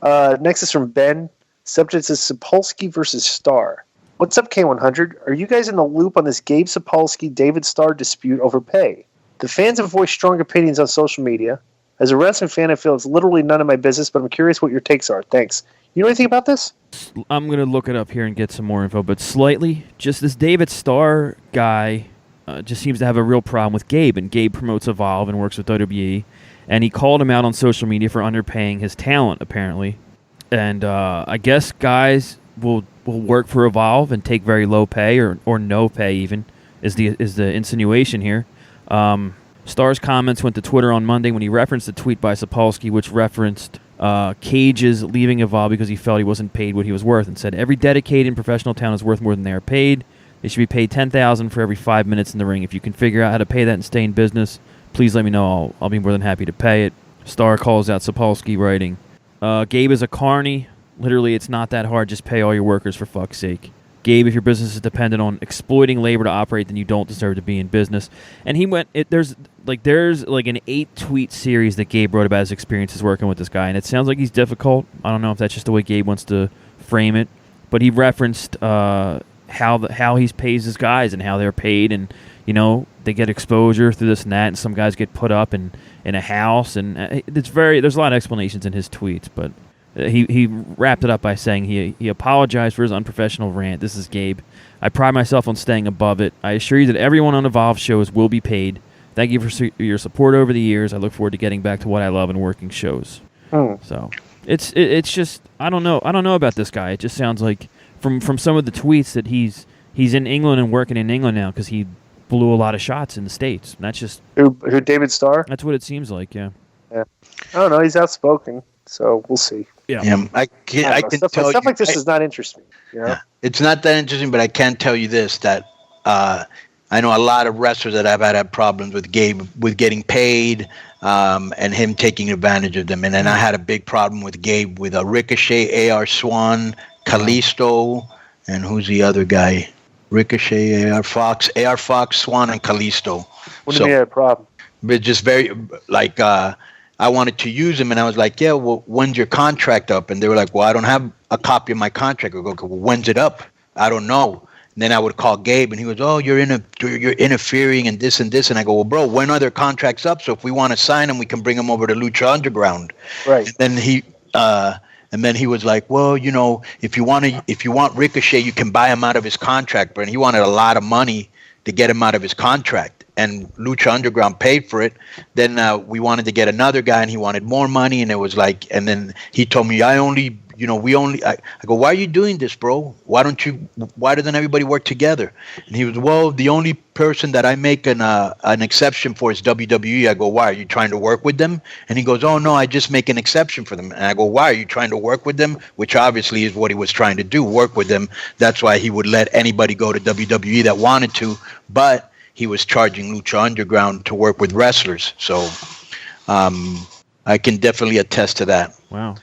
Next is from Ben. Subject is Sapolsky versus Starr. What's up, K100? Are you guys in the loop on this Gabe Sapolsky David Starr dispute over pay? The fans have voiced strong opinions on social media. As a wrestling fan, I feel it's literally none of my business, but I'm curious what your takes are. Thanks. You know anything about this? I'm going to look it up here and get some more info, but slightly, just this David Starr guy just seems to have a real problem with Gabe, and Gabe promotes Evolve and works with WWE, and he called him out on social media for underpaying his talent, apparently. And I guess guys will work for Evolve and take very low pay or no pay even is the insinuation here. Starr's comments went to Twitter on Monday when he referenced a tweet by Sapolsky which referenced Cage's leaving Evolve because he felt he wasn't paid what he was worth, and said every dedicated and professional talent is worth more than they are paid. They should be paid $10,000 for every 5 minutes in the ring. If you can figure out how to pay that and stay in business, please let me know. I'll be more than happy to pay it. Starr calls out Sapolsky, writing, Gabe is a carny. Literally, it's not that hard. Just pay all your workers, for fuck's sake. Gabe, if your business is dependent on exploiting labor to operate, then you don't deserve to be in business. And he went. There's like an 8-tweet series that Gabe wrote about his experiences working with this guy, and it sounds like he's difficult. I don't know if that's just the way Gabe wants to frame it, but he referenced how he pays his guys and how they're paid, and they get exposure through this and that, and some guys get put up in a house, and there's a lot of explanations in his tweets, but he wrapped it up by saying he apologized for his unprofessional rant. This is Gabe. I pride myself on staying above it. I assure you that everyone on Evolve shows will be paid. Thank you for your support over the years. I look forward to getting back to what I love and working shows. So it's just I don't know about this guy. It just sounds like from some of the tweets that he's in England and working in England now because he blew a lot of shots in the States. And that's just who David Starr? That's what it seems like. Yeah. I don't know. He's outspoken, so we'll see. Yeah, I can tell you stuff like this does not interest me. Yeah, it's not that interesting, but I can tell you this: that I know a lot of wrestlers that have had problems with Gabe with getting paid and him taking advantage of them. And then I had a big problem with Gabe with Ricochet, AR Swan, Kalisto, and who's the other guy? Ricochet, AR Fox, Swan, and Kalisto. What do you mean a problem? But just very like. I wanted to use him, and I was like, yeah, well, when's your contract up? And they were like, well, I don't have a copy of my contract. I go, okay, well, when's it up? I don't know. And then I would call Gabe, and he goes, oh, you're interfering and this. And I go, well, bro, when are their contracts up? So if we want to sign them, we can bring them over to Lucha Underground. Right. And then he was like, well, if you want Ricochet, you can buy him out of his contract. But he wanted a lot of money to get him out of his contract. And Lucha Underground paid for it. Then we wanted to get another guy, and he wanted more money. And it was like, and then he told me, I go, why are you doing this, bro? Why doesn't everybody work together? And he was, well, the only person that I make an exception for is WWE. I go, why? Are you trying to work with them? And he goes, oh, no, I just make an exception for them. And I go, why? Are you trying to work with them? Which obviously is what he was trying to do, work with them. That's why he would let anybody go to WWE that wanted to. But he was charging Lucha Underground to work with wrestlers. So I can definitely attest to that. Wow.